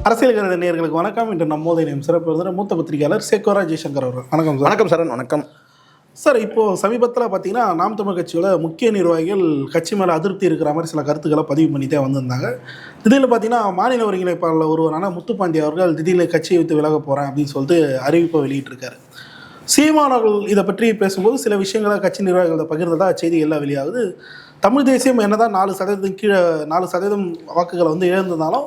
அரசியல் கருத நேயர்களுக்கு வணக்கம். இன்று நம்மோதை நேம் சிறப்பு விருந்தினர் மூத்த பத்திரிகையாளர் சேக்கோரா ஜெய்சங்கர் அவர்கள். வணக்கம் சார். வணக்கம் சரண். வணக்கம் சார். இப்போது சமீபத்தில் பார்த்தீங்கன்னா நாம் தமிழ் கட்சியோட முக்கிய நிர்வாகிகள் கட்சி மேலே அதிருப்தி இருக்கிற மாதிரி சில கருத்துக்களை பதிவு பண்ணிட்டே வந்திருந்தாங்க. திடீர்னு பார்த்தீங்கன்னா மாநில ஒருங்கிணைப்பாளர் ஒருவரான முத்துப்பாண்டி அவர்கள் திடீர்னு கட்சியை விட்டு விலக போகிறேன் அப்படின்னு சொல்லிட்டு அறிவிப்பை வெளியிட்டிருக்காரு. சீமான் அவர்கள் இதை பற்றி பேசும்போது சில விஷயங்களை கட்சி நிர்வாகிகளை பகிர்ந்ததாக செய்தி எல்லாம் வெளியாகுது. தமிழ் தேசியம் என்னதான் 4% கீழே 4% வாக்குகளை இழந்திருந்தாலும்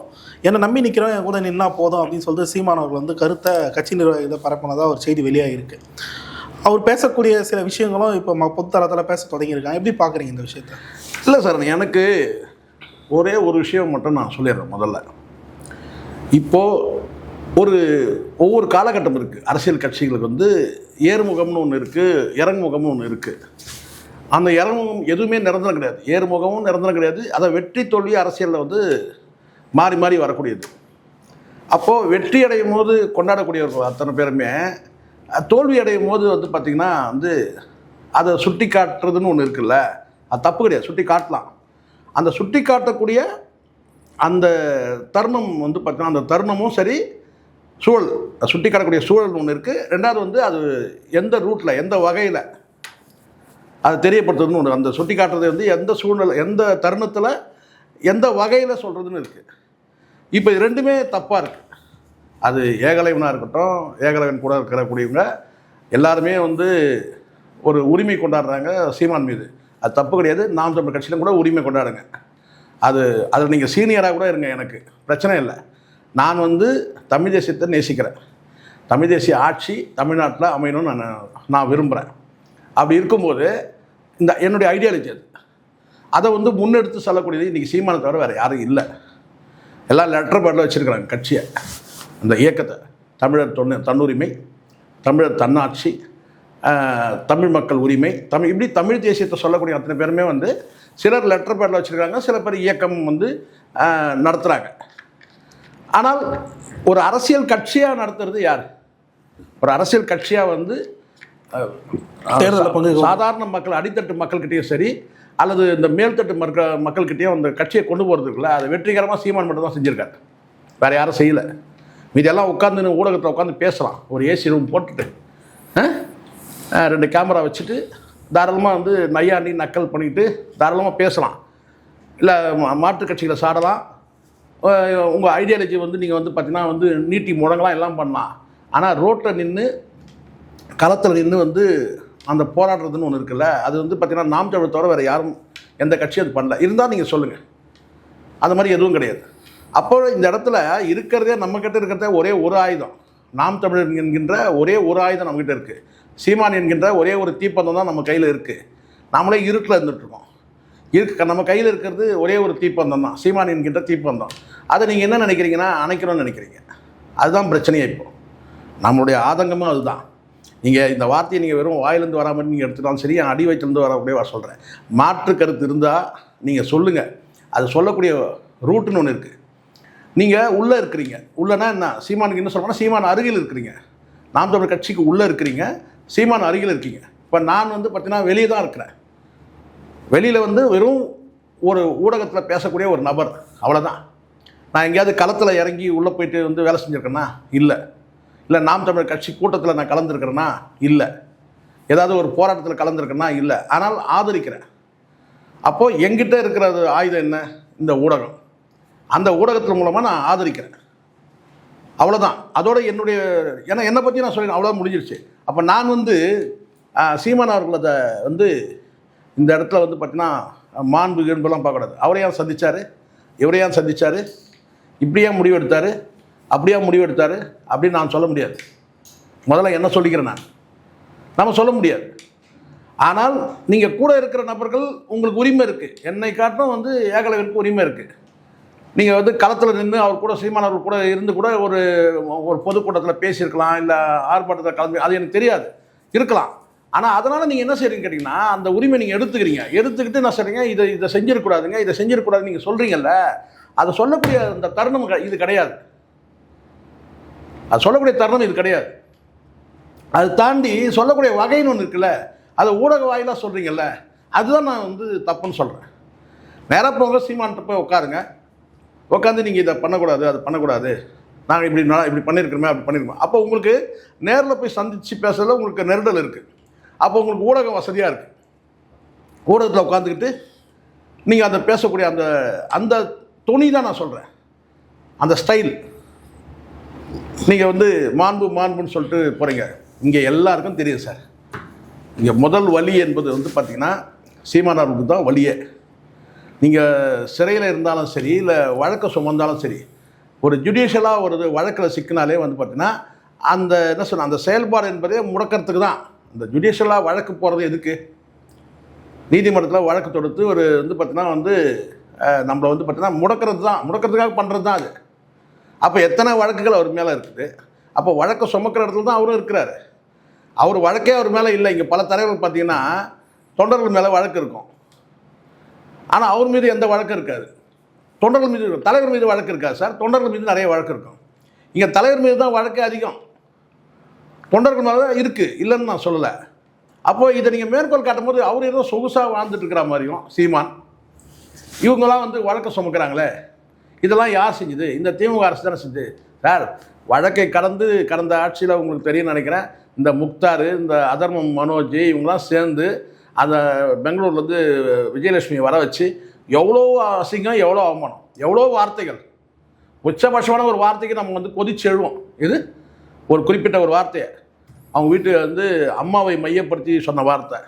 என்னை நம்பி நிற்கிறோம், என் கூட நின்னா போதும் அப்படின்னு சொல்லிட்டு சீமான் அவர்கள் கருத்தை கட்சி நிர்வாகிகளை பரப்பினதாக ஒரு செய்தி வெளியாகிருக்கு. அவர் பேசக்கூடிய சில விஷயங்களும் இப்போ பொதுத்தளத்தில் பேச தொடங்கியிருக்காங்க. எப்படி பார்க்குறீங்க இந்த விஷயத்த? இல்லை சார், எனக்கு ஒரே ஒரு விஷயம் மட்டும் நான் சொல்லிடுறேன். முதல்ல இப்போது ஒவ்வொரு காலகட்டம் இருக்குது. அரசியல் கட்சிகளுக்கு ஏறுமுகம்னு ஒன்று இருக்குது, இறங்குமுகம்னு ஒன்று இருக்குது. அந்த இறங்குமுகம் எதுவுமே நிரந்தரம் கிடையாது, ஏறுமுகமும் நிரந்தரம் கிடையாது. அதை வெற்றி தோல்வி அரசியலில் மாறி மாறி வரக்கூடியது. அப்போது வெற்றி அடையும் போது கொண்டாடக்கூடியவர்கள் அத்தனை பேருமே தோல்வி அடையும் போது பார்த்திங்கன்னா அதை சுட்டி காட்டுறதுன்னு ஒன்று இருக்குல்ல, அது தப்பு கிடையாது, சுட்டி காட்டலாம். அந்த சுட்டி காட்டக்கூடிய அந்த தருணம் பார்த்திங்கன்னா அந்த தருணமும் சரி, சூழல் சுட்டி காட்டக்கூடிய சூழல் ஒன்று இருக்குது. ரெண்டாவது அது எந்த ரூட்டில் எந்த வகையில் அதை தெரியப்படுத்துறதுன்னு ஒன்று, அந்த சுட்டி காட்டுறது எந்த சூழ்நிலை எந்த தருணத்தில் எந்த வகையில் சொல்கிறதுன்னு இருக்குது. இப்போ இது ரெண்டுமே தப்பாக இருக்குது. அது ஏகலைவனாக இருக்கட்டும், ஏகலைவன் கூட இருக்கக்கூடியவங்க எல்லாருமே ஒரு உரிமை கொண்டாடுறாங்க சீமான் மீது. அது தப்பு கிடையாது. நாம் தமிழ் கட்சியிலும் கூட உரிமை கொண்டாடுங்க. அதில் நீங்கள் சீனியராக கூட இருங்க, எனக்கு பிரச்சனை இல்லை. நான் தமிழ் தேசியத்தை நேசிக்கிறேன். தமிழ் தேசிய ஆட்சி தமிழ்நாட்டில் அமையணும்னு நான் விரும்புகிறேன். அப்படி இருக்கும்போது என்னுடைய ஐடியாலஜி அதை முன்னெடுத்து சொல்லக்கூடியது இன்றைக்கி சீமானை தவிர வேறு யாரும் இல்லை. எல்லாம் லெட்டர் பேடில் வச்சுருக்கிறாங்க கட்சியை, அந்த இயக்கத்தை. தமிழர் தன்னுரிமை, தமிழர் தன்னாட்சி, தமிழ் மக்கள் உரிமை, இப்படி தமிழ் தேசியத்தை சொல்லக்கூடிய அத்தனை பேருமே சிலர் லெட்டர் பேடில் வச்சுருக்காங்க, சில பேர் இயக்கம் நடத்துகிறாங்க. ஆனால் ஒரு அரசியல் கட்சியாக நடத்துறது யார்? ஒரு அரசியல் கட்சியாக தேர்தலில் சாதாரண மக்கள், அடித்தட்டு மக்கள்கிட்டையும் சரி, அல்லது இந்த மேல்தட்டு மக்கள்கிட்டையும் அந்த கட்சியை கொண்டு போகிறதுக்குள்ள அதை வெற்றிகரமாக சீமான் மட்டும் தான் செஞ்சுருக்காரு, வேறு யாரும் செய்யலை. மீதெல்லாம் உட்காந்து ஊடகத்தில் உட்காந்து பேசலாம், ஒரு ஏசி ரூம் போட்டுட்டு 2 கேமரா வச்சுட்டு தாராளமாக நையாண்டி நக்கல் பண்ணிட்டு தாராளமாக பேசலாம். இல்லை மாற்றுக் கட்சிகளை சாடலாம். உங்கள் ஐடியாலஜி நீங்கள் பார்த்தீங்கன்னா நீட்டி முழங்கலாம், எல்லாம் பண்ணலாம். ஆனால் ரோட்டில் நின்று களத்தில் நின்று அந்த போராடுறதுன்னு ஒன்று இருக்குல்ல, அது பார்த்திங்கன்னா நாம் தமிழ் தவிர வேறு யாரும் எந்த கட்சியும் அது பண்ணல. இருந்தால் நீங்கள் சொல்லுங்கள், அது மாதிரி எதுவும் கிடையாது. அப்போ இந்த இடத்துல இருக்கிறதே நம்மக்கிட்ட இருக்கிறதே ஒரே ஒரு ஆயுதம், நாம் தமிழர் என்கின்ற ஒரே ஒரு ஆயுதம் நம்மக்கிட்ட இருக்குது. சீமான் என்கின்ற ஒரே ஒரு தீப்பந்தம் தான் நம்ம கையில் இருக்குது. நாமளே இருட்டில் இருந்துகிட்ருக்கோம். நம்ம கையில் இருக்கிறது ஒரே ஒரு தீப்பந்தம் தான், சீமான் என்கின்ற தீப்பந்தம். அதை நீங்கள் என்ன நினைக்கிறீங்கன்னா அணைக்கணும்னு நினைக்கிறீங்க. அதுதான் பிரச்சனையே. இப்போது நம்மளுடைய ஆதங்கமும் அதுதான். நீங்கள் இந்த வார்த்தையை நீங்கள் வெறும் வாயிலேருந்து வராமல் நீங்கள் எடுத்துட்டாலும் சரி, என் அடி வயிற்றுலேருந்து வரக்கூடிய சொல்கிறேன். மாற்று கருத்து இருந்தால் நீங்கள் சொல்லுங்கள். அது சொல்லக்கூடிய ரூட்டுன்னு ஒன்று இருக்குது. நீங்கள் உள்ளே இருக்கிறீங்க, உள்ளனா என்ன, சீமானுக்கு என்ன சொல்கிறேன்னா சீமான் அருகில் இருக்கிறீங்க. நாம் தமிழ் கட்சிக்கு உள்ளே இருக்கிறீங்க, சீமான் அருகில் இருக்கீங்க. இப்போ நான் பார்த்தீங்கன்னா வெளியே தான் இருக்கிறேன். வெளியில் வெறும் ஒரு ஊடகத்தில் பேசக்கூடிய ஒரு நபர், அவ்வளோதான். நான் எங்கேயாவது களத்தில் இறங்கி உள்ளே போயிட்டு வேலை செஞ்சுருக்கேன்னா இல்லை. இல்லை நாம் தமிழ் கட்சி கூட்டத்தில் நான் கலந்துருக்கிறேன்னா இல்லை. ஏதாவது ஒரு போராட்டத்தில் கலந்துருக்கேன்னா இல்லை. ஆனால் ஆதரிக்கிறேன். அப்போது எங்கிட்ட இருக்கிற ஆயுதம் என்ன? இந்த ஊடகம். அந்த ஊடகத்தின் மூலமாக நான் ஆதரிக்கிறேன், அவ்வளோதான். அதோட ஏன்னா என்னை பற்றி நான் சொல்லி அவ்வளோ முடிஞ்சிருச்சு. அப்போ நான் சீமான் அவர்களை இந்த இடத்துல பார்த்தீங்கன்னா மாண்பு என்பதெல்லாம் பார்க்கக்கூடாது. அவரையும் சந்தித்தார், இவரையும் சந்தித்தார், இப்படியே முடிவெடுத்தார், அப்படியே முடிவெடுத்தார் அப்படின்னு நான் சொல்ல முடியாது. முதல்ல என்ன சொல்லிக்கிறேன் நம்ம சொல்ல முடியாது. ஆனால் நீங்கள் கூட இருக்கிற நபர்கள் உங்களுக்கு உரிமை இருக்குது. என்னை காட்டும் ஏகலைவனுக்கு உரிமை இருக்குது. நீங்கள் களத்தில் நின்று அவர் கூட சீமானவர்கள் கூட இருந்து கூட ஒரு பொதுக்கூட்டத்தில் பேசியிருக்கலாம், இல்லை ஆர்ப்பாட்டத்தில் கலந்து, அது எனக்கு தெரியாது, இருக்கலாம். ஆனால் அதனால் நீங்கள் என்ன செய்கிறீங்க கேட்டிங்கன்னா அந்த உரிமை நீங்கள் எடுத்துக்கிட்டு என்ன சொல்கிறீங்க, இதை செஞ்சிடக்கூடாதுங்க, இதை செஞ்சிடக்கூடாது நீங்கள் சொல்கிறீங்கல்ல, அதை சொல்லக்கூடிய அந்த தருணம் இது கிடையாது. அது சொல்லக்கூடிய தருணம் இது கிடையாது. அது தாண்டி சொல்லக்கூடிய வகைன்னு ஒன்று இருக்குல்ல, அதை ஊடக வாயிலாக சொல்கிறீங்கல்ல, அதுதான் நான் தப்புன்னு சொல்கிறேன். நேராக போங்க, சீமான்கிட்ட போய் உட்காருங்க. உட்காந்து நீங்கள் இதை பண்ணக்கூடாது, அது பண்ணக்கூடாது, நாங்கள் இப்படி பண்ணியிருக்கிறோமே அப்படி பண்ணியிருக்கோம். அப்போ உங்களுக்கு நேரில் போய் சந்தித்து பேசுறதுல உங்களுக்கு நெருடல் இருக்குது. அப்போ உங்களுக்கு ஊடகம் வசதியாக இருக்குது. ஊடகத்தில் உட்காந்துக்கிட்டு நீங்கள் அந்த பேசக்கூடிய அந்த அந்த துணி தான் நான் சொல்கிறேன், அந்த ஸ்டைல். நீங்கள் வந்து மாண்புன்னு சொல்லிட்டு போகிறீங்க. இங்கே எல்லாருக்கும் தெரியும் சார், இங்கே முதல் வலி என்பது வந்து பார்த்திங்கன்னா சீமானவர்களுக்கு தான் வலியே. நீங்கள் சிறையில் இருந்தாலும் சரி, இல்லை வழக்கை சுமந்தாலும் சரி, ஒரு ஜுடிஷியலாக ஒரு வழக்கில் சிக்கினாலே வந்து பார்த்திங்கன்னா அந்த என்ன சொன்ன அந்த செயல்பாடு என்பதே முடக்கிறதுக்கு தான். அந்த ஜுடிஷியலாக வழக்கு போகிறது எதுக்கு? நீதிமன்றத்தில் வழக்கு தொடுத்து ஒரு வந்து பார்த்திங்கன்னா வந்து நம்மளை வந்து பார்த்திங்கன்னா முடக்கிறதுக்காக பண்ணுறது தான் அது. அப்போ எத்தனை வழக்குகள் அவர் மேலே இருக்குது. அப்போ வழக்கை சுமக்கிற இடத்துல தான் அவரும் இருக்கிறாரு. அவர் வழக்கே அவர் மேலே இல்லை. இங்கே பல தலைவர்கள் பார்த்திங்கன்னா தொண்டர்கள் மேலே வழக்கு இருக்கும், ஆனால் அவர் மீது எந்த வழக்கும் இருக்காது. தொண்டர்கள் மீது, தலைவர் மீது வழக்கு இருக்காது சார். தொண்டர்கள் மீது நிறைய வழக்கு இருக்கும். இங்கே தலைவர் மீது தான் வழக்கே அதிகம், தொண்டர்கள் மேலே தான் இருக்குது, இல்லைன்னு நான் சொல்லலை. அப்போது இதை நீங்கள் மேற்கோள் காட்டும் போது அவர் ஏதோ சொகுசாக வாழ்ந்துட்டு இருக்கிற மாதிரியும் சீமான் இவங்களாம் வந்து வழக்கை சுமக்கிறாங்களே, இதெல்லாம் யார் செஞ்சுது? இந்த திமுக அரசு தானே செஞ்சு. சார், வழக்கை கடந்த ஆட்சியில் உங்களுக்கு தெரியும்னு நினைக்கிறேன், இந்த முக்தார், இந்த அதர்மம் மனோஜ் இவங்களாம் சேர்ந்து அந்த பெங்களூர்லேருந்து விஜயலட்சுமி வர வச்சு எவ்வளோ அசிங்கம், எவ்வளோ அவமானம், எவ்வளோ வார்த்தைகள். உச்சபட்சமான ஒரு வார்த்தைக்கு நம்ம வந்து கொதிச்சு எழுவோம். இது ஒரு குறிப்பிட்ட ஒரு வார்த்தையை அவங்க வீட்டு வந்து அம்மாவை மையப்படுத்தி சொன்ன வார்த்தை,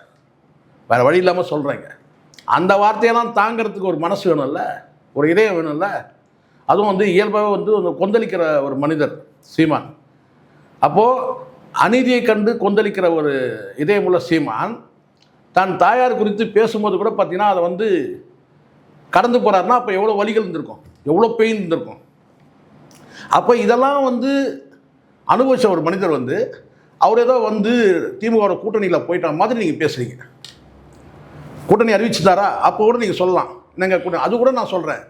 வேறு வழி இல்லாமல் சொல்கிறேங்க. அந்த வார்த்தையெல்லாம் தாங்கிறதுக்கு ஒரு மனசு வேணும்ல, ஒரு இதயம் வேணும்ல. அதுவும் வந்து இயல்பாகவே வந்து கொந்தளிக்கிற ஒரு மனிதர் சீமான். அப்போது அநீதியை கண்டு கொந்தளிக்கிற ஒரு இதயமுள்ள சீமான் தான் தாயார் குறித்து பேசும்போது கூட பார்த்திங்கன்னா அதை வந்து கடந்து போகிறாருன்னா அப்போ எவ்வளோ வலிகள் இருந்திருக்கும், எவ்வளோ பெயின் இருந்திருக்கும். அப்போ இதெல்லாம் வந்து அனுபவித்த ஒரு மனிதர் வந்து அவர் ஏதோ வந்து திமுகவோட கூட்டணியில் போயிட்ட மாதிரி நீங்கள் பேசுகிறீங்க. கூட்டணி அறிவிச்சுட்டாரா? அப்போ கூட நீங்கள் சொல்லலாம், என்னங்க கூட்டணி. அது கூட நான் சொல்கிறேன்,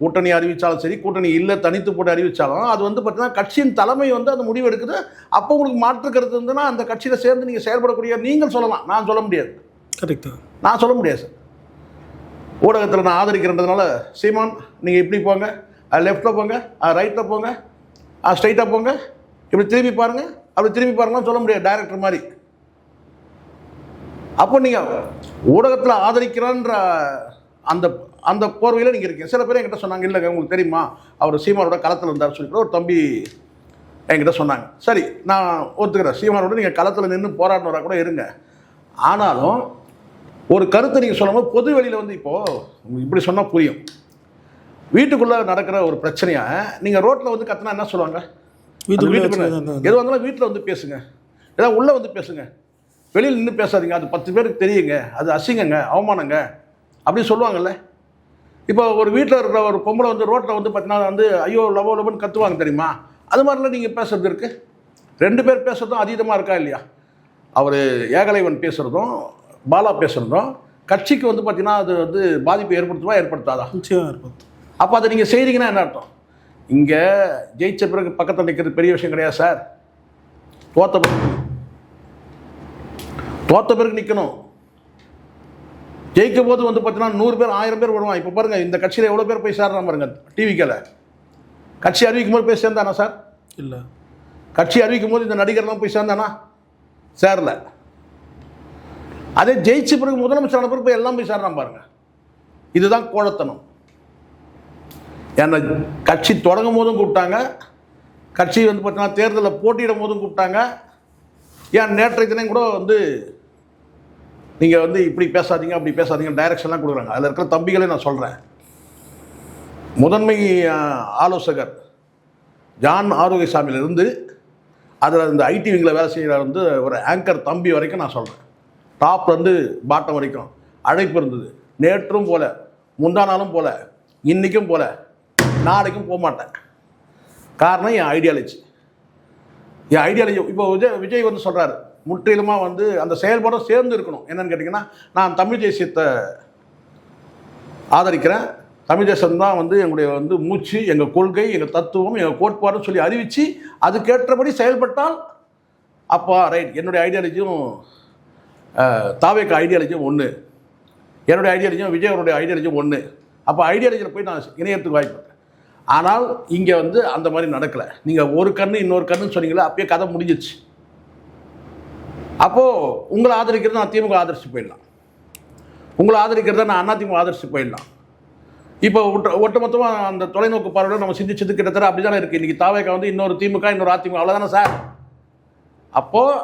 கூட்டணி அறிவித்தாலும் சரி, கூட்டணி இல்லை தனித்து போட்டு அறிவித்தாலும் அது வந்து பார்த்தீங்கன்னா கட்சியின் தலைமை வந்து அந்த முடிவு எடுக்குது. அப்போ உங்களுக்கு மாற்று கருத்து இருந்ததுன்னா அந்த கட்சியில் சேர்ந்து நீங்கள் செயல்படக்கூடிய நீங்கள் சொல்லலாம், நான் சொல்ல முடியாது. கரெக்டு, நான் சொல்ல முடியாது சார். ஊடகத்தில் நான் ஆதரிக்கிறதுனால சீமான் நீங்கள் இப்படி போங்க, லெஃப்ட்டில் போங்க, ரைட்டில் போங்க, ஸ்ட்ரைட்டாக போங்க, இப்படி திரும்பி பாருங்கள், அப்படி திரும்பி பாருங்கன்னு சொல்ல முடியாது டைரக்டர் மாதிரி. அப்போ நீங்கள் ஊடகத்தில் ஆதரிக்கிறான்ற அந்த அந்த போர்வையில் நீங்கள் இருக்கீங்க. சில பேர் என்கிட்ட சொன்னாங்க, இல்லைங்க உங்களுக்கு தெரியுமா அவர் சீமானோட களத்தில் இருந்தார் சொல்லிட்டு ஒரு தம்பி என்கிட்ட சொன்னாங்க. சரி, நான் ஒத்துக்கிறேன், சீமானோட நீங்கள் களத்தில் நின்று போராடினவராக கூட இருங்க. ஆனாலும் ஒரு கருத்தை நீங்கள் சொல்லும்போது பொது வெளியில் வந்து இப்போது இப்படி சொன்னால் புரியும். வீட்டுக்குள்ளே நடக்கிற ஒரு பிரச்சனையை நீங்கள் ரோட்டில் வந்து கத்தினா என்ன சொல்லுவாங்க? வீட்டுக்குள்ளே எது வந்தாலும் வீட்டில் வந்து பேசுங்க, ஏதாவது உள்ளே வந்து பேசுங்க, வெளியில் நின்று பேசாதீங்க, அது 10 பேருக்கு தெரியுங்க, அது அசிங்கங்க, அவமானங்க அப்படின்னு சொல்லுவாங்கல்ல. இப்போ ஒரு வீட்டில் இருக்கிற ஒரு பொம்பளை வந்து ரோட்டில் வந்து பார்த்தீங்கன்னா வந்து ஐயோ லவோ லவோன்னு கத்துவாங்க தெரியுமா? அது மாதிரிலாம் நீங்கள் பேசுறது இருக்குது. 2 பேர் பேசுகிறதும் அதீதமாக இருக்கா இல்லையா? அவர் ஏகலைவன் பேசுகிறதும் பாலா பேசுகிறதும் கட்சிக்கு வந்து பார்த்திங்கன்னா அது வந்து பாதிப்பை ஏற்படுத்துவா ஏற்படுத்தாதா? நிச்சயம் ஏற்படுத்தும். அப்போ அதை நீங்கள் செய்கிறீங்கன்னா என்ன அர்த்தம்? இங்கே ஜெயிச்ச பிறகு பக்கத்தில் நிற்கிறது பெரிய விஷயம் கிடையாது சார். தோத்த பிறகு நிற்கணும். ஜெயிக்கும் போது வந்து பார்த்தீங்கன்னா 100 பேர் 1000 பேர் வருவான். இப்போ பாருங்கள், இந்த கட்சியில் எவ்வளோ பேர் போய் சேர்றான் பாருங்க. டிவிக்கில் கட்சி அறிவிக்கும் போது போய் சேர்ந்தானா சார்? இல்லை. கட்சி அறிவிக்கும் போது இந்த நடிகர்லாம் போய் சேர்ந்தானா? சேரல. அதே ஜெயிச்ச பிறகு முதலமைச்சரான பிறகு போய் எல்லாம் போய் சேர்றான் பாருங்க. இதுதான் கோழத்தனம். ஏன்னா கட்சி தொடங்கும் போதும் கூப்பிட்டாங்க, கட்சி வந்து பார்த்தீங்கன்னா தேர்தலில் போட்டியிடும் போதும் கூப்பிட்டாங்க. ஏன் நேற்றைய தினம் கூட வந்து நீங்கள் வந்து இப்படி பேசாதீங்க அப்படி பேசாதீங்க டைரக்ஷன்லாம் கொடுக்குறாங்க. அதில் இருக்கிற தம்பிகளே நான் சொல்கிறேன். முதன்மை ஆலோசகர் ஜான் ஆரோக்கியசாமியிலிருந்து அதில் இந்த ஐடி விங்கில் வேலை செய்கிற வந்து ஒரு ஆங்கர் தம்பி வரைக்கும் நான் சொல்கிறேன். டாப்லேருந்து பாட்டம் வரைக்கும் அழைப்பு இருந்தது. நேற்றும் போல, முந்தா நாளும் போல, இன்றைக்கும் போல, நாளைக்கும் போக மாட்டேன். காரணம் என் ஐடியாலஜி. இப்போ விஜய் வந்து சொல்கிறாரு, முற்றிலுமாக வந்து அந்த செயல்பாடும் சேர்ந்து இருக்கணும். என்னென்னு கேட்டிங்கன்னா, நான் தமிழ் தேசியத்தை ஆதரிக்கிறேன், தமிழ் தேசம் தான் வந்து எங்களுடைய வந்து மூச்சு, எங்கள் கொள்கை, எங்கள் தத்துவம், எங்கள் கோட்பாடுன்னு சொல்லி அறிவித்து அதுக்கேற்றபடி செயல்பட்டால் அப்போ ரைட். என்னுடைய ஐடியாலஜியும் தாவேக்க ஐடியாலஜியும் ஒன்று, என்னுடைய ஐடியாலஜியும் விஜய் அவருடைய ஐடியாலஜியும் ஒன்று. அப்போ ஐடியாலஜியில் போய் நான் இணையத்துக்கு வாய்ப்பு. ஆனால் இங்கே வந்து அந்த மாதிரி நடக்கலை. நீங்கள் ஒரு கண்ணு இன்னொரு கண்ணுன்னு சொன்னீங்களா, அப்பயே கதை முடிஞ்சிச்சு. அப்போது உங்களை ஆதரிக்கிறத நான் திமுக ஆதரிச்சு போயிடலாம், உங்களை ஆதரிக்கிறத நான் அதிமுக ஆதரிச்சு போயிடலாம். இப்போ ஒட்டுமொத்தமாக அந்த தொலைநோக்கு பார்வையோட நம்ம சிந்திச்சது கிட்டத்தட்ட அப்படி தானே இருக்குது. இன்றைக்கி தாவேக்கா வந்து இன்னொரு திமுக இன்னொரு அதிமுக அவ்வளோதானே சார். அப்போது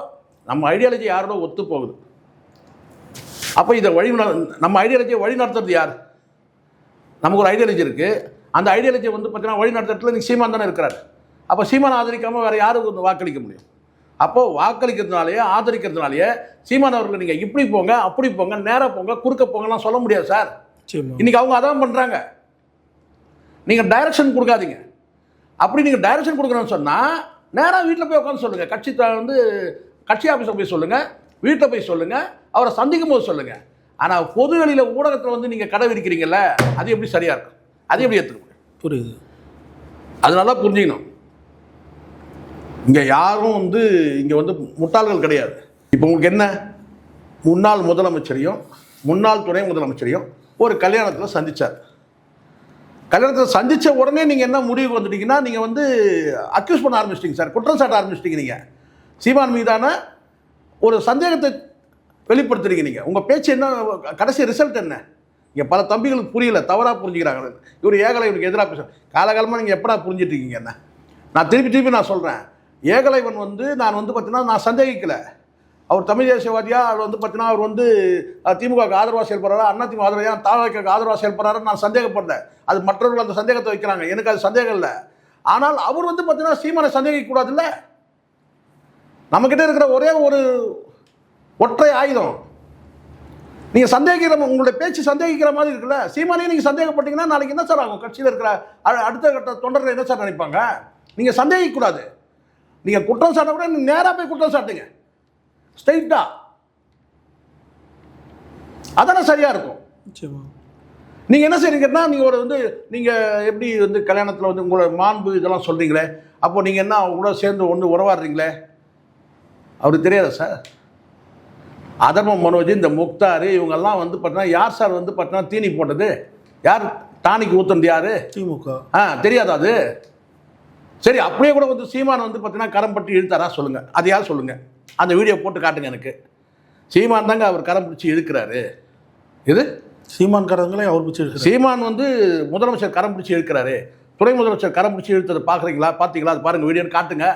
நம்ம ஐடியாலஜி யாரோட ஒத்து போகுது. அப்போ இதை நம்ம ஐடியாலஜியை வழி நடத்துறது யார்? நமக்கு ஒரு ஐடியாலஜி இருக்குது, அந்த ஐடியாலஜியை வந்து பார்த்தீங்கன்னா வழி நடத்துறதுல நீங்கள் சீமான் தானே இருக்கிறார். அப்போ சீமானை ஆதரிக்காமல் வேறு யாரும் வாக்களிக்க முடியும்? அப்போது வாக்களிக்கிறதுனாலேயே ஆதரிக்கிறதுனாலேயே சீமான் அவர்கள் நீங்கள் இப்படி போங்க அப்படி போங்க நேராக போங்க குறுக்க போங்கலாம் சொல்ல முடியாது சார். இன்னைக்கு அவங்க அதான் பண்ணுறாங்க. நீங்கள் டைரக்ஷன் கொடுக்காதீங்க. அப்படி நீங்கள் டைரக்ஷன் கொடுக்குறோன்னு சொன்னால் நேராக வீட்டில் போய் உட்காந்து சொல்லுங்கள், கட்சி ஆஃபீஸில் போய் சொல்லுங்கள், வீட்டில் போய் சொல்லுங்கள், அவரை சந்திக்கும் போது சொல்லுங்கள். ஆனால் பொது வெளியில் ஊடகத்தில் வந்து நீங்கள் கடை விரிக்கிறீங்கல்ல, அது எப்படி சரியாக இருக்கும்? அது எப்படி ஏற்றுக்க முடியும்? புரியுது. அதனால புரிஞ்சுக்கணும், இங்கே யாரும் வந்து இங்கே வந்து முட்டாள்கள் கிடையாது. இப்போ உங்களுக்கு என்ன, முன்னாள் முதலமைச்சரையும் முன்னாள் துணை முதலமைச்சரையும் ஒரு கல்யாணத்தில் சந்தித்தார். கல்யாணத்தில் சந்தித்த உடனே நீங்கள் என்ன முடிவுக்கு வந்துட்டீங்கன்னா, நீங்கள் வந்து அக்யூஸ் பண்ண ஆரம்பிச்சிட்டிங்க சார், குற்றம் சாட்ட ஆரம்பிச்சிட்டிங்க. நீங்கள் சீமான் மீதான ஒரு சந்தேகத்தை வெளிப்படுத்துறீங்க. நீங்கள் உங்கள் பேச்சு என்ன, கடைசி ரிசல்ட் என்ன? இங்கே பல தம்பிகளுக்கு புரியல, தவறாக புரிஞ்சுக்கிறாங்க. இவர் ஏகலை இவருக்கு எதிராக பேச காலகாலமாக நீங்கள் எப்படா புரிஞ்சிட்ருக்கீங்க என்ன? நான் திருப்பி நான் சொல்கிறேன், ஏகலைவன் வந்து நான் வந்து பார்த்தீங்கன்னா நான் சந்தேகிக்கலை. அவர் தமிழ் தேசியவாதியா, அவர் வந்து பார்த்தீங்கன்னா அவர் வந்து திமுகவுக்கு ஆதரவாக செயல்படுறாரா, அதிமுக ஆதரவாக தாவேக்காவுக்கு ஆதரவாக செயல்படுறாருன்னு நான் சந்தேகப்படுறேன். அது மற்றவர்கள் அந்த சந்தேகத்தை வைக்கிறாங்க, எனக்கு அது சந்தேகம் இல்லை. ஆனால் அவர் வந்து பார்த்தீங்கன்னா சீமானை சந்தேகிக்கக்கூடாது இல்லை. நம்மக்கிட்ட இருக்கிற ஒரே ஒரு ஒற்றை ஆயுதம், நீங்கள் சந்தேகிக்கிற உங்களுடைய பேச்சு சந்தேகிக்கிற மாதிரி இருக்குல்ல. சீமானையும் நீங்கள் சந்தேகப்பட்டீங்கன்னா நாளைக்கு என்ன சார் ஆகும்? கட்சியில் இருக்கிற அடுத்த கட்ட தொண்டர்கள் என்ன சார் நினைப்பாங்க? நீங்கள் சந்தேகிக்கக்கூடாது. நீங்கள் குற்றம் சாட்ட கூட நீங்கள் நேராக போய் குற்றம் சாட்டுங்க, ஸ்ட்ரைட்டா. அதானே சரியா இருக்கும். நீங்கள் என்ன செய்றீங்கன்னா, நீங்கள் ஒரு வந்து நீங்கள் எப்படி வந்து கல்யாணத்தில் வந்து உங்களோட மாண்பு இதெல்லாம் சொல்கிறீங்களே, அப்போ நீங்கள் என்ன அவங்க கூட சேர்ந்து ஒன்று உறவாடுறீங்களே, அவருக்கு தெரியாதா சார்? அதர்ம மனோஜ், இந்த முக்தார், இவங்கெல்லாம் வந்து பார்த்தீங்கன்னா யார் சார் வந்து பார்த்தீங்கன்னா தீனி போட்டது? யார் டானிக்கு ஊற்றுனது? யார்? திமுக. தெரியாதா அது? சரி, அப்படியே கூட வந்து சீமான் வந்து பார்த்தீங்கன்னா கரம் பற்றி இழுத்தாரா சொல்லுங்கள், அது யார் சொல்லுங்கள்? அந்த வீடியோ போட்டு காட்டுங்க எனக்கு. சீமான் தாங்க அவர் கரம் பிடிச்சி இழுக்கிறாரு. இது சீமான் கரங்களே அவர் பிடிச்சி இழுக்கிறார். சீமான் வந்து முதலமைச்சர் கரம் பிடிச்சி இழுக்கிறாரு, துணை முதலமைச்சர் கரம் பிடிச்சி இழுத்ததை பார்க்குறீங்களா? பார்த்தீங்களா? அது பாருங்கள், வீடியோன்னு காட்டுங்க.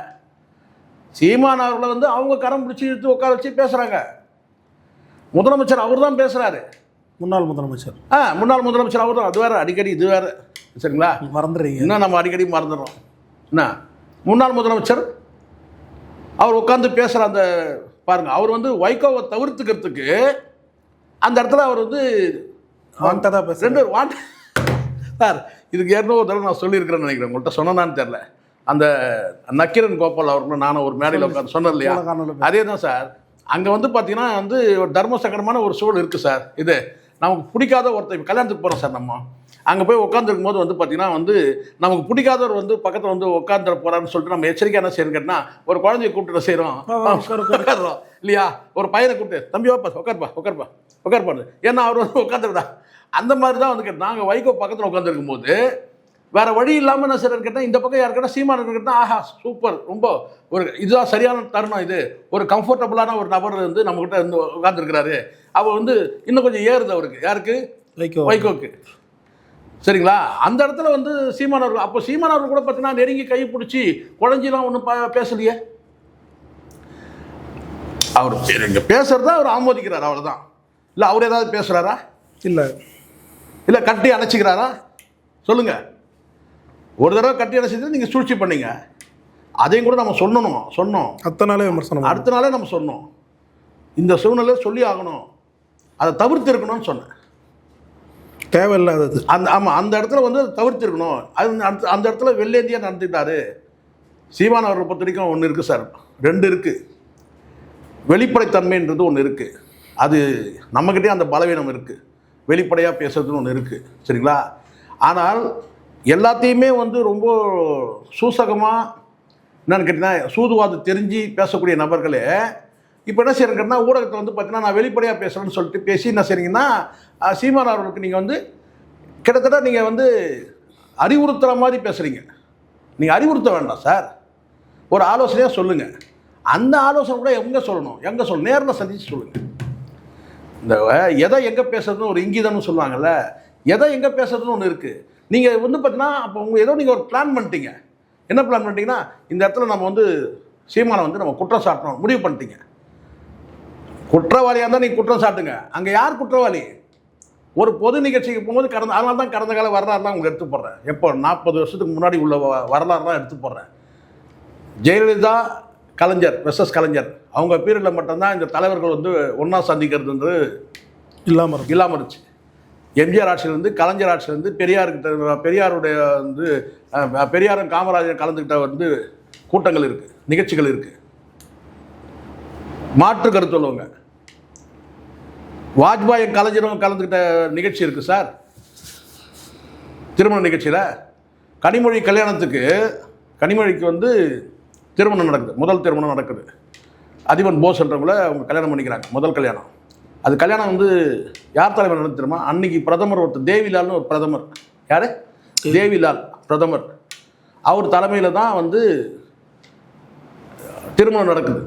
சீமான் அவர்களை வந்து அவங்க கரம் பிடிச்சி இழுத்து உட்கார வச்சு பேசுகிறாங்க. முதலமைச்சர் அவர் தான் பேசுகிறாரு, முன்னாள் முதலமைச்சர். முன்னாள் முதலமைச்சர் அவர் தான். அது வேறு அடிக்கடி இது வேறு, சரிங்களா? மறந்துடுறீங்க. இன்னும் நம்ம அடிக்கடி மறந்துடுறோம். என்ன முன்னாள் முதலமைச்சர் அவர் உட்காந்து பேசுகிற அந்த பாருங்கள், அவர் வந்து வைகோவை தவிர்த்துக்கிறதுக்கு அந்த இடத்துல அவர் வந்து வாண்டதாக பேச ரெண்டு சார். இதுக்கு ஏற்கனவே ஒரு தடவை நான் சொல்லியிருக்கிறேன்னு நினைக்கிறேன், உங்கள்கிட்ட சொன்னான்னு தெரில. அந்த நக்கீரன் கோபால் அவர்களும் நானும் ஒரு மேடையில் உட்காந்து சொன்னேன் இல்லையா? அதே தான் சார். அங்கே வந்து பார்த்தீங்கன்னா வந்து ஒரு தர்ம சங்கடமான ஒரு சூழல் இருக்குது சார். இது நமக்கு பிடிக்காத ஒருத்தர் கல்யாணத்துக்கு போகிறோம் சார், நம்ம அங்கே போய் உட்காந்துருக்கும் போது வந்து பார்த்தீங்கன்னா வந்து நமக்கு பிடிக்காதவர் வந்து பக்கத்தில் வந்து உட்காந்துட போகிறான்னு சொல்லிட்டு நம்ம எச்சரிக்கை என்ன செய்யணும் கேட்டால், ஒரு குழந்தைய கூப்பிட்டு செய்கிறோம் உட்காடுறோம் இல்லையா? ஒரு பையனை கூப்பிட்டு தம்பி வாப்பா உட்கார்ப்பாரு, ஏன்னா அவர் வந்து உட்காந்துருதா. அந்த மாதிரி தான் வந்து கேட்டால் நாங்கள் வைகோ பக்கத்தில் உட்காந்துருக்கும் போது வேறு வழி இல்லாமல் என்ன செய்யறேன்னு கேட்டால், இந்த பக்கம் யார் கேட்டால் சீமான் கேட்டால், ஆஹா சூப்பர், ரொம்ப ஒரு இதுதான் சரியான தருணம், இது ஒரு கம்ஃபர்டபுளான ஒரு நபர் வந்து நம்மக்கிட்ட இருந்து உட்காந்துருக்கிறாரு. அவர் வந்து இன்னும் கொஞ்சம் ஏறுது அவருக்கு. யாருக்கு? வைகோக்கு. சரிங்களா? அந்த இடத்துல வந்து சீமான் அவர்கள், அப்போ சீமான் அவர்கள் கூட பார்த்தீங்கன்னா நெருங்கி கை பிடிச்சி குழஞ்சிலாம் ஒன்றும் பேசலையே. அவர் இங்கே பேசுறதா அவர் ஆமோதிக்கிறார், அவர் தான். இல்லை அவர் ஏதாவது பேசுகிறாரா? இல்லை கட்டி அணைச்சிக்கிறாரா? சொல்லுங்கள். ஒரு தடவை கட்டி அணைச்சது நீங்கள் சூழ்ச்சி பண்ணீங்க, அதையும் கூட நம்ம சொன்னோம். அடுத்த நாளே நம்ம சொன்னோம், இந்த சூழ்நிலை சொல்லி ஆகணும், அதை தவிர்த்து இருக்கணும்னு சொன்னேன். தேவையில்லாதது அந்த இடத்துல வந்து தவிர்த்து இருக்கணும். அது அந்த இடத்துல வெள்ளேந்தியாக நடந்துக்கிட்டாரு. சீமான் அவர்களை பொறுத்த வரைக்கும் ஒன்று இருக்குது சார், ரெண்டு இருக்குது. வெளிப்படைத்தன்மைன்றது ஒன்று இருக்குது, அது நம்மக்கிட்டே அந்த பலவீனம் இருக்குது. வெளிப்படையாக பேசுறதுன்னு ஒன்று இருக்குது, சரிங்களா? ஆனால் எல்லாத்தையுமே வந்து ரொம்ப சூசகமாக என்னென்னு கேட்டிங்கன்னா சூதுவாது தெரிஞ்சு பேசக்கூடிய நபர்களே இப்போ என்ன செய்யறீங்கன்னா, ஊடகத்தை வந்து பார்த்தீங்கன்னா நான் வெளிப்படையாக பேசுகிறேன்னு சொல்லிட்டு பேசி என்ன செய்றீங்கன்னா, சீமான் அவர்களுக்கு நீங்கள் வந்து கிட்டத்தட்ட நீங்கள் வந்து அறிவுறுத்துற மாதிரி பேசுகிறீங்க. நீங்கள் அறிவுறுத்த வேண்டாம் சார், ஒரு ஆலோசனையாக சொல்லுங்கள். அந்த ஆலோசனை கூட எங்கே சொல்லணும், நேரில் சந்தித்து சொல்லுங்கள். இந்த எதை எங்கே பேசுறதுன்னு ஒரு இங்கிதம்னு சொல்லுவாங்கல்ல, எதை எங்கே பேசுறதுன்னு ஒன்று இருக்குது. நீங்கள் வந்து பார்த்தீங்கன்னா அப்போ நீங்கள் ஒரு பிளான் பண்ணிட்டீங்க. என்ன பிளான் பண்ணிட்டீங்கன்னா, இந்த இடத்துல நம்ம வந்து சீமானை வந்து நம்ம குற்றம் சாட்டணும் முடிவு பண்ணிட்டீங்க. குற்றவாளியாக இருந்தால் நீங்கள் குற்றம் சாட்டுங்க. அங்கே யார் குற்றவாளி? ஒரு பொது நிகழ்ச்சிக்கு போகும்போது அதனால தான் கடந்த கால வரலாறு தான் உங்களுக்கு எடுத்து போடுறேன். எப்போ 40 வருஷத்துக்கு முன்னாடி உள்ள வரலாறு தான் எடுத்து போடுறேன். ஜெயலலிதா கலைஞர் வெர்சஸ் கலைஞர், அவங்க பீரியடில் மட்டும்தான் இந்த தலைவர்கள் வந்து ஒன்றா சந்திக்கிறதுன்றது இல்லாமல் இருந்துச்சு. எம்ஜிஆர் ஆட்சியிலேருந்து கலைஞர் ஆட்சியிலேருந்து பெரியாருடைய வந்து பெரியாரும் காமராஜர் கலந்துக்கிட்ட வந்து கூட்டங்கள் இருக்குது, நிகழ்ச்சிகள் இருக்குது. மாற்று கருத்து உள்ளவங்க வாஜ்பாய் கலைஞரும் கலந்துக்கிட்ட நிகழ்ச்சி இருக்குது சார். திருமண நிகழ்ச்சியில் கனிமொழிக்கு வந்து திருமணம் நடக்குது, முதல் திருமணம் நடக்குது. அதிபன் போஸ்ன்றவங்கள அவங்க கல்யாணம் பண்ணிக்கிறாங்க, முதல் கல்யாணம். அது கல்யாணம் வந்து யார் தலைவர் நடந்து தெரியுமா? அன்னைக்கு பிரதமர் ஒருத்தர் தேவிலால்னு ஒரு பிரதமர், யார்? தேவிலால் பிரதமர். அவர் தலைமையில் தான் வந்து திருமணம் நடக்குது.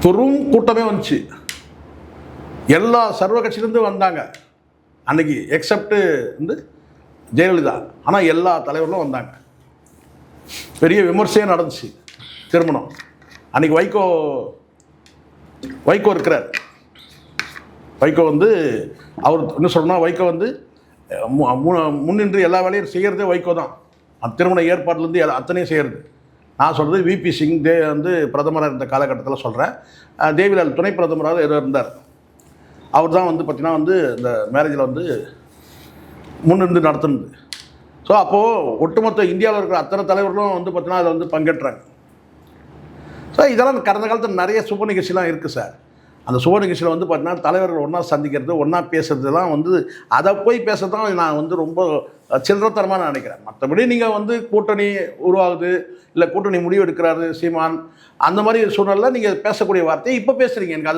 பெரும் கூட்டமே வந்துச்சு, எல்லா சர்வ கட்சியிலேருந்து வந்தாங்க அன்னைக்கு, எக்ஸப்டு வந்து ஜெயலலிதா. ஆனால் எல்லா தலைவர்களும் வந்தாங்க. பெரிய விமர்சையாக நடந்துச்சு திருமணம். அன்றைக்கி வைகோ இருக்கிறார். வைகோ வந்து அவர் என்ன சொல்லணும்னா, வைகோ வந்து முன்னின்று எல்லா வேலையும் செய்கிறதே வைகோ தான். அந்த திருமண ஏற்பாட்டிலேருந்து அத்தனையும் செய்கிறது. நான் சொல்கிறது விபி சிங் வந்து பிரதமராக இருந்த காலகட்டத்தில் சொல்கிறேன். தேவிலால் துணை பிரதமராக இருந்தார். அவர் தான் வந்து பார்த்திங்கன்னா வந்து இந்த மேரேஜில் வந்து முன்னிருந்து நடத்துனது. ஸோ அப்போது ஒட்டுமொத்த இந்தியாவில் இருக்கிற அத்தனை தலைவர்களும் வந்து பார்த்திங்கன்னா அதில் வந்து பங்கேற்றாங்க. ஸோ இதெல்லாம் கடந்த காலத்தில் நிறைய சுப நிகழ்ச்சிலாம் இருக்குது சார். அந்த சுப நிகழ்ச்சியில் வந்து பார்த்திங்கன்னா தலைவர்கள் ஒன்றா சந்திக்கிறது, ஒன்றா பேசுறதுலாம் வந்து அதை போய் பேசுறது தான் நான் வந்து ரொம்ப சில்லறத்தனமாக நான் நினைக்கிறேன். மற்றபடி நீங்கள் வந்து கூட்டணி உருவாகுது, இல்லை கூட்டணி முடிவு எடுக்கிறாரு சீமான், அந்த மாதிரி சூழ்நிலை நீங்கள் பேசக்கூடிய வார்த்தையை இப்போ பேசுகிறீங்க. எனக்கு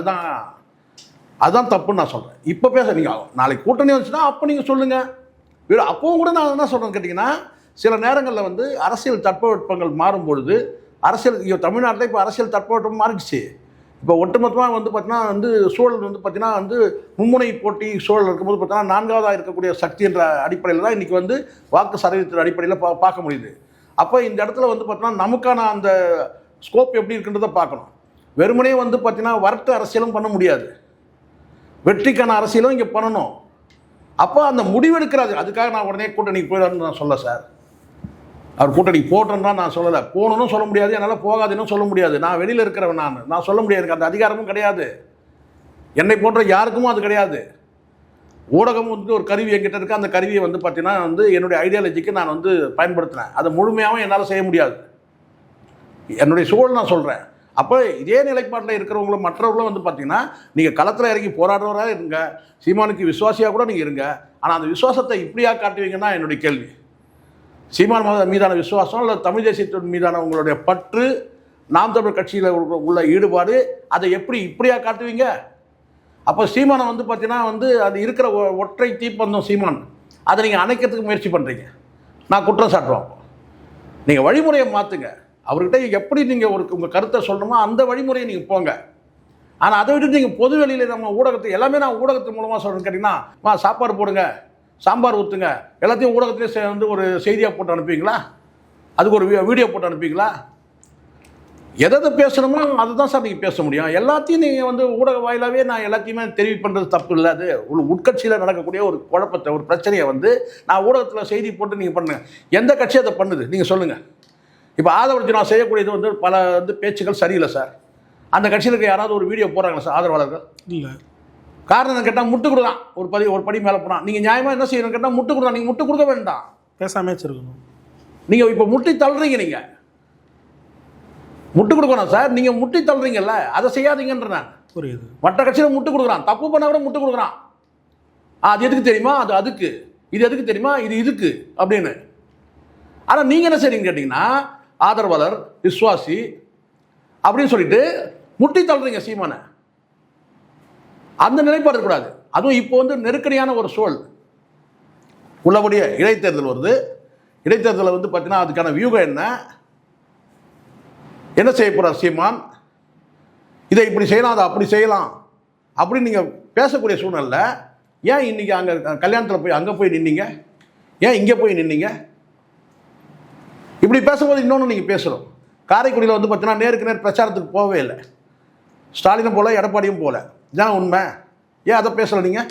அதுதான் தப்புன்னு நான் சொல்கிறேன். இப்போ நீங்கள் நாளைக்கு கூட்டணி வந்துச்சுன்னா அப்போ நீங்கள் சொல்லுங்கள். அப்போவும் கூட நான் என்ன சொல்கிறேன்னு கேட்டிங்கன்னா, சில நேரங்களில் வந்து அரசியல் தட்பவெட்பங்கள் மாறும்பொழுது தமிழ்நாட்டில் இப்போ அரசியல் தட்பவெட்பம் மாறிடுச்சு. இப்போ ஒட்டுமொத்தமாக வந்து பார்த்தீங்கன்னா வந்து சூழல் வந்து பார்த்தீங்கன்னா வந்து மும்முனை போட்டி சூழல் இருக்கும்போது பார்த்தீங்கன்னா 4வதாக இருக்கக்கூடிய சக்தி என்ற அடிப்படையில் தான் இன்றைக்கி வந்து வாக்கு சதவீதத்தின் அடிப்படையில் பார்க்க முடியுது. அப்போ இந்த இடத்துல வந்து பார்த்தீங்கன்னா நமக்கான அந்த ஸ்கோப் எப்படி இருக்குன்றதை பார்க்கணும். வெறுமனே வந்து பார்த்தீங்கன்னா வரட்டு அரசியலும் பண்ண முடியாது, வெற்றிக்கான அரசியலும் இங்கே பண்ணணும். அப்போ அந்த முடிவெடுக்கிறாரு. அதுக்காக நான் உடனே கூட்டணிக்கு போயிடான்னு நான் சொல்ல சார். அவர் கூட்டணிக்கு போட்டேன்னு தான் நான் சொல்லலை. போகணுன்னு சொல்ல முடியாது, என்னால் போகாதுன்னு சொல்ல முடியாது. நான் வெளியில் இருக்கிறவன், நான் சொல்ல முடியாது. எனக்கு அந்த அதிகாரமும் கிடையாது, என்னை போன்ற யாருக்கும் அது கிடையாது. ஊடகம் வந்து ஒரு கருவி என்கிட்ட இருக்குது. அந்த கருவியை வந்து பார்த்தீங்கன்னா வந்து என்னுடைய ஐடியாலஜிக்கு நான் வந்து பயன்படுத்தினேன். அதை முழுமையாகவும் என்னால் செய்ய முடியாது. என்னுடைய சூழல் நான் சொல்கிறேன். அப்போ இதே நிலைப்பாட்டில் இருக்கிறவங்களும் மற்றவர்களும் வந்து பார்த்தீங்கன்னா நீங்கள் களத்தில் இறங்கி போராடுறவராக இருங்க, சீமானுக்கு விசுவாசியாக கூட நீங்கள் இருங்க. ஆனால் அந்த விசுவாசத்தை இப்படியாக காட்டுவீங்கன்னா என்னுடைய கேள்வி. சீமான் மீதான விசுவாசம் இல்லை தமிழ் தேசியத்தின் மீதான உங்களுடைய பற்று, நாம் தமிழ் கட்சியில் உள்ள ஈடுபாடு, அதை இப்படியாக காட்டுவீங்க? அப்போ சீமானை வந்து பார்த்தீங்கன்னா வந்து அது இருக்கிற ஒற்றை தீப்பந்தம் சீமான், அதை நீங்கள் அணைக்கிறதுக்கு முயற்சி பண்ணுறீங்க. நான் குற்றம் சாட்டுறோம். நீங்கள் வழிமுறையை மாற்றுங்க. அவர்கிட்ட எப்படி நீங்கள் உங்கள் கருத்தை சொல்லணுமோ அந்த வழிமுறையை நீங்கள் போங்க. ஆனால் அதை விட்டு நீங்கள் பொது வெளியில் நம்ம ஊடகத்தை எல்லாமே நான் ஊடகத்தின் மூலமாக சொல்கிறேன்னு கேட்டிங்கன்னா, சாப்பாடு போடுங்க, சாம்பார் ஊற்றுங்க, எல்லாத்தையும் ஊடகத்திலே வந்து ஒரு செய்தியாக போட்டு அனுப்புவீங்களா? அதுக்கு ஒரு வீடியோ போட்டு அனுப்புவீங்களா? எதை பேசணுமோ அதுதான் சார் நீங்கள் பேச முடியும். எல்லாத்தையும் நீங்கள் வந்து ஊடக வாயிலாகவே நான் எல்லாத்தையுமே தெரிவி பண்ணுறது தப்பு இல்லை. அது உட்கட்சியில் நடக்கக்கூடிய ஒரு குழப்பத்தை, ஒரு பிரச்சனையை வந்து நான் ஊடகத்தில் செய்தி போட்டு நீங்கள் பண்ணுங்கள். எந்த கட்சி அதை பண்ணுது நீங்கள் சொல்லுங்கள். இப்போ ஆதரவு நான் செய்யக்கூடியது வந்து பல வந்து பேச்சுக்கள் சரியில்லை சார். அந்த கட்சியில் இருக்க யாராவது ஒரு வீடியோ போடுறாங்களா சார் ஆதரவாளர்கள்? இல்லை. காரணம் கேட்டால் முட்டு கொடுதான், ஒரு படி மேலே போனால். நீங்கள் நியாயமாக என்ன செய்யணும்னு கேட்டால் முட்டு கொடுதான். நீங்கள் முட்டு கொடுக்க வேண்டாம், பேசாமே வச்சுருக்கணும். நீங்கள் இப்போ முட்டி தள்ளுறீங்க. நீங்கள் முட்டு கொடுக்கணும் சார். நீங்கள் முட்டி தள்ளுறீங்கல்ல, அதை செய்யாதீங்கன்ற நான். புரியுது. மற்ற கட்சியில் முட்டு கொடுக்குறான், தப்பு பண்ண கூட முட்டு கொடுக்குறான். அது எதுக்கு தெரியுமா, அது அதுக்கு, இது எதுக்கு தெரியுமா, இது இதுக்கு அப்படின்னு. ஆனால் நீங்கள் என்ன செய்றீங்கன்னு கேட்டிங்கன்னா, ஆதரவாளர், விசுவாசி அப்படின்னு சொல்லிட்டு முட்டி தள்ளுறீங்க சீமானை. அந்த நிலைப்பாடு இருக்கக்கூடாது. அதுவும் இப்போ வந்து நெருக்கடியான ஒரு சூழல். உள்ளபடியே இடைத்தேர்தல் வருது. இடைத்தேர்தலில் வந்து பார்த்தீங்கன்னா அதுக்கான வியூகம் என்ன செய்ய போகிறார் சீமான், இதை இப்படி செய்யலாம் அதை அப்படி செய்யலாம் அப்படின்னு நீங்கள் பேசக்கூடிய சூழ்நிலை. ஏன் இன்றைக்கி அங்கே கல்யாணத்தில் போய் அங்கே போய் நின்னீங்க, ஏன் இங்கே போய் நின்னீங்க? இப்படி பேசும்போது இன்னொன்று நீங்கள் பேசுகிறோம். காரைக்குடியில் வந்து பார்த்தீங்கன்னா நேருக்கு நேர் பிரச்சாரத்துக்கு போகவே இல்லை. ஸ்டாலினும் போல எடப்பாடியும் போல. இதான் உண்மை. ஏன் அதை பேசலை நீங்கள்?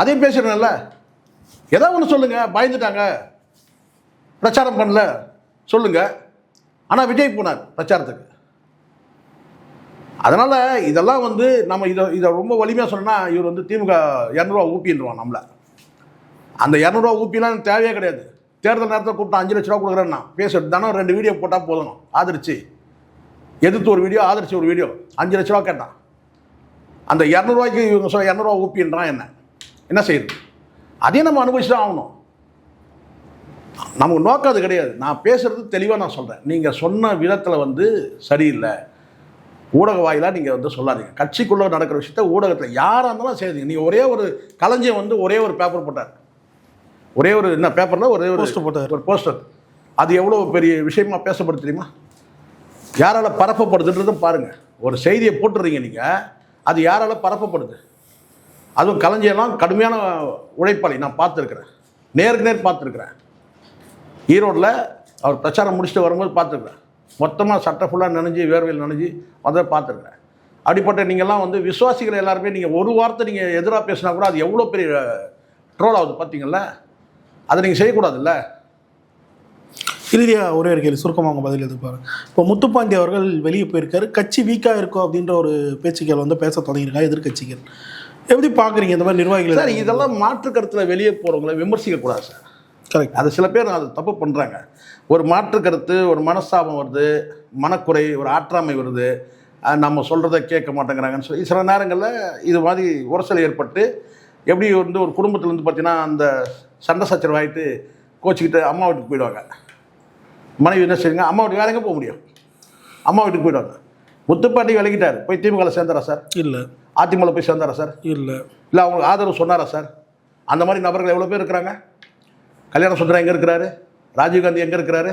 அதையும் பேசுகிறேன்ல. ஏதோ ஒன்று சொல்லுங்கள். பயந்துட்டாங்க, பிரச்சாரம் பண்ணல சொல்லுங்கள். ஆனால் விஜய் போனார் பிரச்சாரத்துக்கு. அதனால் இதெல்லாம் வந்து நம்ம இதை ரொம்ப வலிமையாக சொன்னால் இவர் வந்து திமுக 200 ரூபா ஊப்பின்றான் நம்மளை. அந்த 200 ரூபா ஊப்பிலாம் தேவையே கிடையாது. தேர்தல் நேரத்தில் கூப்பிட்டு 5 லட்ச ரூபா கொடுக்குறேன்னா பேசுறது தானே. 2 வீடியோ போட்டால் போதும். ஆதரிச்சு எதிர்த்து ஒரு வீடியோ, ஆதரிச்சு ஒரு வீடியோ, 5 லட்ச ரூபா கேட்டான். அந்த 200 ரூபாய்க்கு இவங்க சொல்ல 200 ரூபா ஊப்பின்றான். என்ன செய்யுது? அதையும் நம்ம அனுபவிச்சு தான் ஆகணும். நமக்கு நோக்கம் அது கிடையாது. நான் பேசுகிறது தெளிவாக நான் சொல்கிறேன். நீங்கள் சொன்ன விதத்தில் வந்து சரியில்லை. ஊடக வாயிலாக நீங்கள் வந்து சொல்லாதீங்க. கட்சிக்குள்ளே நடக்கிற விஷயத்த ஊடகத்தில் யாராக இருந்தாலும் செய்யுங்க. நீங்கள் ஒரே ஒரு களஞ்சியம் வந்து ஒரே ஒரு பேப்பர் போட்டார். ஒரே ஒரு என்ன பேப்பரில் ஒரே ஒரு போஸ்டர் போட்டார். ஒரு போஸ்டர். அது எவ்வளோ பெரிய விஷயமா பேசப்படுது தெரியுமா? யாரால் பரப்பப்படுதுன்றதும் பாருங்கள். ஒரு செய்தியை போட்டுறீங்க நீங்கள், அது யாரால் பரப்பப்படுது? அதுவும் களஞ்சியெல்லாம் கடுமையான உழைப்பாளி நான் பார்த்துருக்குறேன். நேருக்கு நேர் பார்த்துருக்குறேன். ஈரோட்டில் அவர் பிரச்சாரம் முடிச்சுட்டு வரும்போது பார்த்துருக்குறேன். மொத்தமாக சட்டை ஃபுல்லாக நனைஞ்சி வேர்வையில் நனைஞ்சி அதை பார்த்துருக்குறேன். அப்படிப்பட்ட நீங்கள்லாம் வந்து விசுவாசிகள் எல்லாருமே நீங்கள் ஒரு வார்த்தை நீங்கள் எதிராக பேசினா கூட அது எவ்வளோ பெரிய ட்ரோல் ஆகுது பார்த்தீங்களா? அதை நீங்கள் செய்யக்கூடாதுல்ல. இறுதியாக ஒரே ஒரு கேள்வி சுருக்கமாக அவங்க பதில் எதிர்பாரு. இப்போ முத்துப்பாண்டி அவர்கள் வெளியே போயிருக்காரு. கட்சி வீக்காக இருக்கும் அப்படின்ற ஒரு பேச்சுக்கள் வந்து பேச தொடங்கியிருக்காங்க எதிர்கட்சிகள். எப்படி பார்க்குறீங்க இந்த மாதிரி நிர்வாகிகள்? சார், இதெல்லாம் மாற்று கருத்தில் வெளியே போகிறவங்கள விமர்சிக்கக்கூடாது சார். கரெக்ட். அது சில பேர் அது தப்பு பண்ணுறாங்க. ஒரு மாற்று கருத்து, ஒரு மனஸ்தாபம் வருது, மனக்குறை, ஒரு ஆற்றாமை வருது, நம்ம சொல்கிறத கேட்க மாட்டேங்கிறாங்கன்னு சொல்லி சில நேரங்களில் இது மாதிரி உரசல் ஏற்பட்டு எப்படி வந்து ஒரு குடும்பத்தில் வந்து பார்த்தீங்கன்னா அந்த சண்டை சச்சரவு ஆகிட்டு கோச்சிக்கிட்டு அம்மா வீட்டுக்கு போயிடுவாங்க. மனைவி என்ன செய்யுங்க, அம்மா வீட்டுக்கு வேற எங்கே போக முடியும்? அம்மா வீட்டுக்கு போயிடுவாங்க. முத்துப்பாண்டி விலகிட்டார். போய் திமுகவில் சேர்ந்தாரா சார்? இல்லை. அதிமுகவில் போய் சேர்ந்தாரா சார்? இல்லை. இல்லை அவங்களுக்கு ஆதரவு சொன்னாரா சார்? அந்த மாதிரி நபர்கள் எவ்வளோ பேர் இருக்கிறாங்க? கல்யாண சுந்தரம் எங்கே இருக்கிறாரு? ராஜீவ்காந்தி எங்கே இருக்கிறாரு?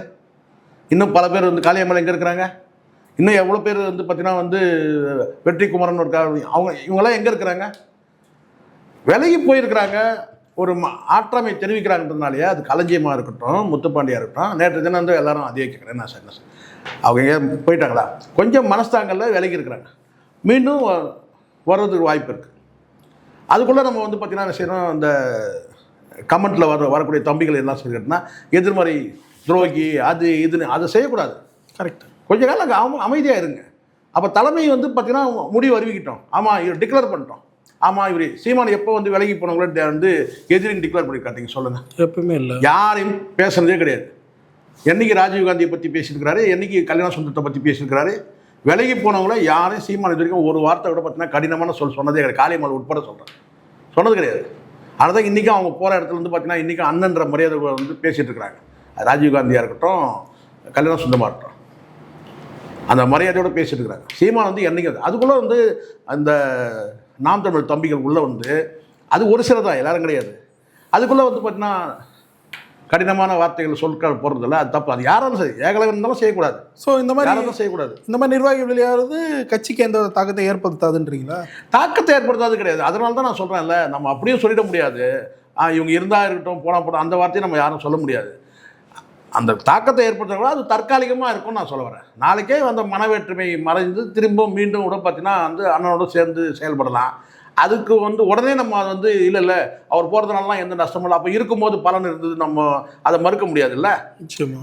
இன்னும் பல பேர் வந்து காளியம்மாள் எங்கே இருக்கிறாங்க? இன்னும் எவ்வளோ பேர் வந்து பார்த்தீங்கன்னா வந்து வெற்றி குமரன் இருக்கா, அவங்க இவங்கெல்லாம் எங்கே இருக்கிறாங்க? விலகி போயிருக்கிறாங்க. ஒரு ஆற்றாமை தெரிவிக்கிறாங்கன்றதுனாலேயே அது களஞ்சியமாக இருக்கட்டும், முத்துப்பாண்டியாக இருக்கட்டும். நேற்று தினம் வந்து எல்லாரும் அதே கேட்குறேன். என்ன சார் அவங்க எங்கே போயிட்டாங்களா? கொஞ்சம் மனஸ்தாங்களில் விலகி இருக்கிறாங்க. மீண்டும் வர்றதுக்கு வாய்ப்பு இருக்குது. அதுக்குள்ளே நம்ம வந்து பார்த்திங்கன்னா என்ன செய்யணும், அந்த கமெண்ட்டில் வரக்கூடிய தம்பிகள் எல்லாம் சொல்லிக்கிட்டோம்னா எதிர்மறை துரோகி அது இதுன்னு அதை செய்யக்கூடாது. கரெக்ட். கொஞ்ச காலம் அமைதியாக இருங்க. அப்போ தலைமை வந்து பார்த்திங்கன்னா முடிவு அறிவிக்கிட்டோம். ஆமாம் இவர் டிக்ளேர் பண்ணிட்டோம். ஆமாம் இவர் சீமான் எப்போ வந்து விலகி போனவங்கள வந்து எதிரின்னு டிக்ளேர் பண்ணி காட்டிங்க சொல்லுங்கள். எப்பவுமே இல்லை. யாரையும் பேசுனதே கிடையாது. என்றைக்கு ராஜீவ்காந்தியை பற்றி பேசியிருக்கிறாரு, என்றைக்கு கல்யாண சுந்தரத்தை பற்றி பேசியிருக்கிறாரு. விலகி போனவங்கள யாரையும் சீமான் இது வரைக்கும் ஒரு வார்த்தை விட பார்த்தீங்கன்னா கடினமான சொன்னதே கிடையாது. காளியம்மாள் உட்பட சொல்கிறேன், சொன்னது கிடையாது. ஆனால் தான் இன்றைக்கும் அவங்க போகிற இடத்துல வந்து பார்த்தீங்கன்னா இன்றைக்கும் அண்ணன்ற மரியாதை வந்து பேசிகிட்டு இருக்கிறாங்க. ராஜீவ்காந்தியாக இருக்கட்டும், கல்யாண சுந்தரமாக இருக்கட்டும், அந்த மரியாதையோடு பேசிட்டு இருக்கிறாங்க. சீமான் வந்து என்றைக்கு அதுக்குள்ளே வந்து அந்த நாம் தமிழ் தம்பிகள் உள்ளே வந்து அது ஒரு சில தான், எல்லாரும் கிடையாது. அதுக்குள்ளே வந்து பார்த்தீங்கன்னா கடினமான வார்த்தைகள் சொற்கள் போடுறதில்ல, அது தப்பு. அது யாராலும் சரி, ஏகலவன் இருந்தாலும் செய்யக்கூடாது. ஸோ இந்த மாதிரி யாரும் செய்யக்கூடாது. இந்த மாதிரி நிர்வாகிகள் வெளியாகிறது கட்சிக்கு எந்த தாக்கத்தை ஏற்படுத்தாதுன்றீங்களா? தாக்கத்தை ஏற்படுத்தாது கிடையாது. அதனால தான் நான் சொல்கிறேன்ல, நம்ம அப்படியும் சொல்லிட முடியாது. இவங்க இருந்தால் இருக்கட்டும், போனால் அந்த வார்த்தையை நம்ம யாரும் சொல்ல முடியாது. அந்த தாக்கத்தை ஏற்படுத்தக்கூடாது, அது தற்காலிகமாக இருக்கும்னு நான் சொல்ல வரேன். நாளைக்கே அந்த மனவேற்றுமை மறைந்து திரும்ப மீண்டும் கூட பார்த்தீங்கன்னா வந்து அண்ணனோட சேர்ந்து செயல்படலாம். அதுக்கு வந்து உடனே நம்ம அதை வந்து இல்லை அவர் போகிறதுனாலாம் எந்த நஷ்டமும் இல்லை. அப்போ இருக்கும்போது பலன் இருந்தது, நம்ம அதை மறுக்க முடியாது. இல்லை,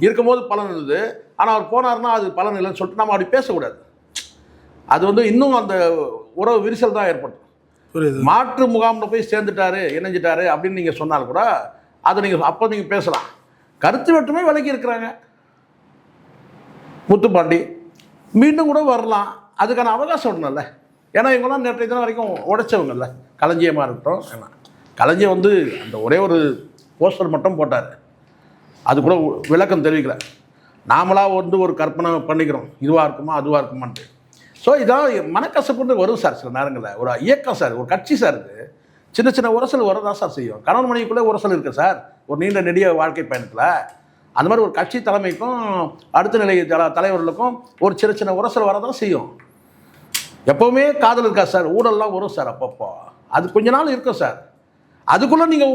இருக்கும்போது பலன் இருந்தது, ஆனால் அவர் போனார்னா அது பலன் இல்லைன்னு சொல்லிட்டு நம்ம அப்படி பேசக்கூடாது. அது வந்து இன்னும் அந்த உறவு விரிசல் தான் ஏற்படும். மாற்று முகாமில் போய் சேர்ந்துட்டாரு, இணைஞ்சிட்டாரு அப்படின்னு நீங்கள் சொன்னால் கூட அதை நீங்கள் அப்போ நீங்கள் பேசலாம். கருத்து வேற்றுமை விலகி இருக்கிறாங்க. முத்துப்பாண்டி மீண்டும் கூட வரலாம், அதுக்கான அவகாசம் ஒன்றும்ல. ஏன்னா இவங்களாம் நேற்றைய தினம் வரைக்கும் உடைச்சவங்கல்ல, களஞ்சியமாக இருக்கட்டும். ஏன்னா களஞ்சியம் வந்து அந்த ஒரே ஒரு போஸ்டர் மட்டும் போட்டார், அது கூட விளக்கம் தெரிவிக்கல. நாமளாக வந்து ஒரு கற்பனை பண்ணிக்கிறோம், இதுவாக இருக்குமா அதுவாக இருக்குமான்ட்டு. ஸோ இதான் மனக்கசப்புன்னு வரும் சார். சில நேரங்களில் ஒரு இயக்கம் சார், ஒரு கட்சி சார், இது சின்ன சின்ன உரசல் வரதான் சார் செய்யும். கணவன் மனைவிக்குள்ளே உரசல் இருக்குது சார், ஒரு நீண்ட நெடிய வாழ்க்கை பயணத்தில். அந்த மாதிரி ஒரு கட்சி தலைமைக்கும் அடுத்த நிலை தலைவர்களுக்கும் ஒரு சின்ன சின்ன உரசல் வரதான் செய்யும். எப்போவுமே காதல் இருக்கா சார், ஊழல்லாம் வரும் சார் அப்பப்போ. அது கொஞ்ச நாள் இருக்கும் சார். அதுக்குள்ளே நீங்கள்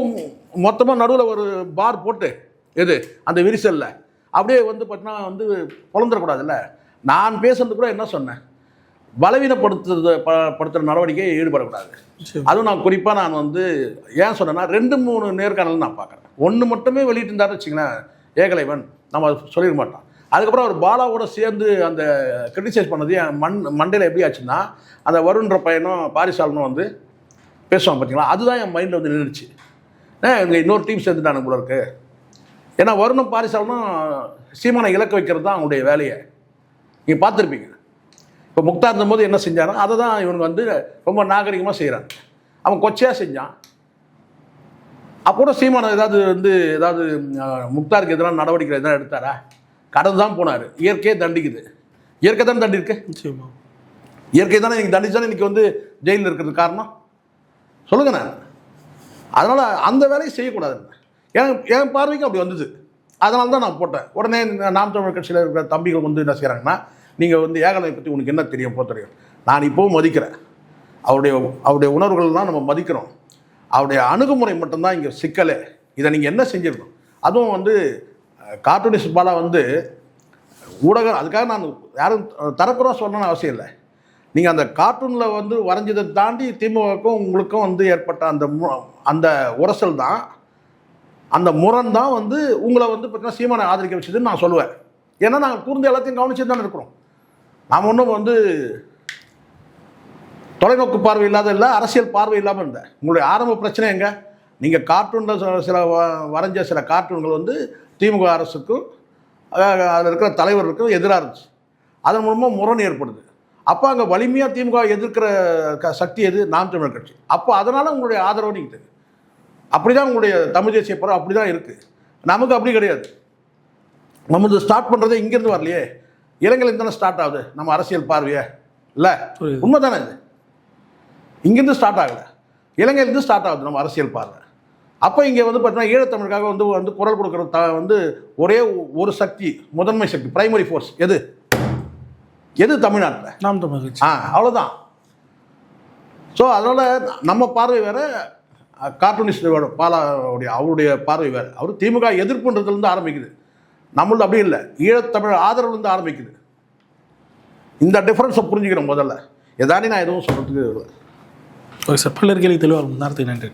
மொத்தமாக நடுவில் ஒரு பார் போட்டு எது அந்த விரிசலில் அப்படியே வந்து பார்த்தீங்கன்னா வந்து பொழந்துடக்கூடாதுல்ல. நான் பேசுறது கூட என்ன சொன்னேன், பலவீனப்படுத்துகிற நடவடிக்கையை ஈடுபடக்கூடாது. அதுவும் நான் குறிப்பாக நான் வந்து ஏன் சொன்னேன்னா 2-3 நேர்காணல் நான் பார்க்குறேன். ஒன்று மட்டுமே வெளியிட்டு இருந்தாருன்னு வச்சுங்களேன் ஏகலைவன், நம்ம சொல்லிட மாட்டோம். அதுக்கப்புறம் அவர் பாலாவோட சேர்ந்து அந்த கிரிட்டிசைஸ் பண்ணது என் மண்டையில் எப்படி ஆச்சுன்னா, அந்த வருண்ன்ற பையனும் பாரிசாலனும் வந்து பேசுவாங்க பார்த்தீங்களா, அதுதான் என் மைண்டில் வந்து நின்றுச்சு. இங்கே இன்னொரு டீம் சேர்ந்துட்டானு போல இருக்கு. ஏன்னா வருணும் பாரிசாலனும் சீமானை இலக்க வைக்கிறது தான் அவங்களுடைய வேலையை. நீங்கள் பார்த்துருப்பீங்க. இப்போ முக்தார் இருந்தபோது என்ன செஞ்சாரோ அதை தான் இவனுங்க வந்து ரொம்ப நாகரிகமாக செய்கிறாங்க. அவன் கொச்சையாக செஞ்சான். அப்போ சீமானை ஏதாவது முக்தாருக்கு எதிரான நடவடிக்கை எதனா எடுத்தாரா? கடந்து தான் போனார். இயற்கையே தண்டிக்குது. இயற்கை தானே தண்டி இருக்கு. இயற்கை தானே நீங்கள் தண்டிச்சு தானே இன்றைக்கி வந்து ஜெயிலில் இருக்கிறது காரணம் சொல்லுங்க. நான் அதனால் அந்த வேலையை செய்யக்கூடாது. என் பார்வைக்கு அப்படி வந்தது. அதனால தான் நான் போட்டேன். உடனே நாம் தமிழர் கட்சியில் இருக்கிற தம்பிகள் வந்து என்ன செய்கிறாங்கன்னா, நீங்கள் வந்து ஏகலை பற்றி உனக்கு என்ன தெரியும் தெரியும். நான் இப்போவும் மதிக்கிறேன். அவருடைய உணர்வுகள்லாம் நம்ம மதிக்கிறோம். அவருடைய அணுகுமுறை மட்டும்தான் இங்கே சிக்கலே. இதை நீங்கள் என்ன செஞ்சிருக்கணும். அதுவும் வந்து கார்ட்டூனிஸ்ட் பாலா வந்து ஊடகம், அதுக்காக நான் யாரும் தரக்குறோம் சொல்லணும்னு அவசியம் இல்லை. நீங்கள் அந்த கார்ட்டூனில் வந்து வரைஞ்சதை தாண்டி திமுகவுக்கும் உங்களுக்கும் வந்து ஏற்பட்ட அந்த உரசல் தான், அந்த முரண் தான் வந்து உங்களை வந்து பார்த்தீங்கன்னா சீமானை ஆதரிக்க வச்சதுன்னு நான் சொல்லுவேன். ஏன்னா நாங்கள் கூர்ந்து எல்லாத்தையும் கவனிச்சு தானே இருக்கிறோம். நாம் ஒன்றும் வந்து தொலைநோக்கு பார்வை இல்லாத இல்லை, அரசியல் பார்வை இல்லாமல் இருந்தேன். உங்களுடைய ஆரம்ப பிரச்சனை எங்கே? நீங்கள் கார்ட்டூனில் சில வரைஞ்ச சில கார்ட்டூன்கள் வந்து திமுக அரசுக்கும் அதில் இருக்கிற தலைவர்களுக்கும் எதிராக இருந்துச்சு. அதன் மூலமாக முரண் ஏற்படுது. அப்போ அங்கே வலிமையாக திமுக எதிர்க்கிற சக்தி எது? நாம் தமிழர் கட்சி. அப்போ அதனால் உங்களுடைய ஆதரவு நீங்கள் தெரியும். அப்படி தான் உங்களுடைய தமிழ் தேசிய படம் அப்படி தான் இருக்குது. நமக்கு அப்படி கிடையாது. நம்ம இது ஸ்டார்ட் பண்ணுறதே இங்கேருந்து வரலையே, இலங்கையிலேருந்து தானே ஸ்டார்ட் ஆகுது நம்ம அரசியல் பார்வையே. இல்லை உண்மை தானே இது? இங்கேருந்து ஸ்டார்ட் ஆகலை, இலங்கையிலேருந்து ஸ்டார்ட் ஆகுது நம்ம அரசியல் பார்வை. அப்போ இங்கே வந்து பார்த்தீங்கன்னா ஈழத்தமிழுக்காக வந்து குரல் கொடுக்குற வந்து ஒரே ஒரு சக்தி, முதன்மை சக்தி, பிரைமரி ஃபோர்ஸ் எது தமிழ்நாட்டில்? நாம் தமிழ். அவ்வளோதான். ஸோ அதனால் நம்ம பார்வை வேறு, கார்ட்டூனிஸ்டோட அவருடைய பார்வை வேறு. அவர் திமுக எதிர்ப்புன்றதுலேருந்து ஆரம்பிக்குது. நம்மளது அப்படி இல்லை, ஈழத்தமிழ் ஆதரவுலேருந்து ஆரம்பிக்குது. இந்த டிஃப்ரென்ஸை புரிஞ்சுக்கிறோம் முதல்ல. எதானே நான் எதுவும் சொல்கிறதுக்கு இல்லை. ஓகே சார், பல்லர் கேள்வி தெளிவாக நன்றி.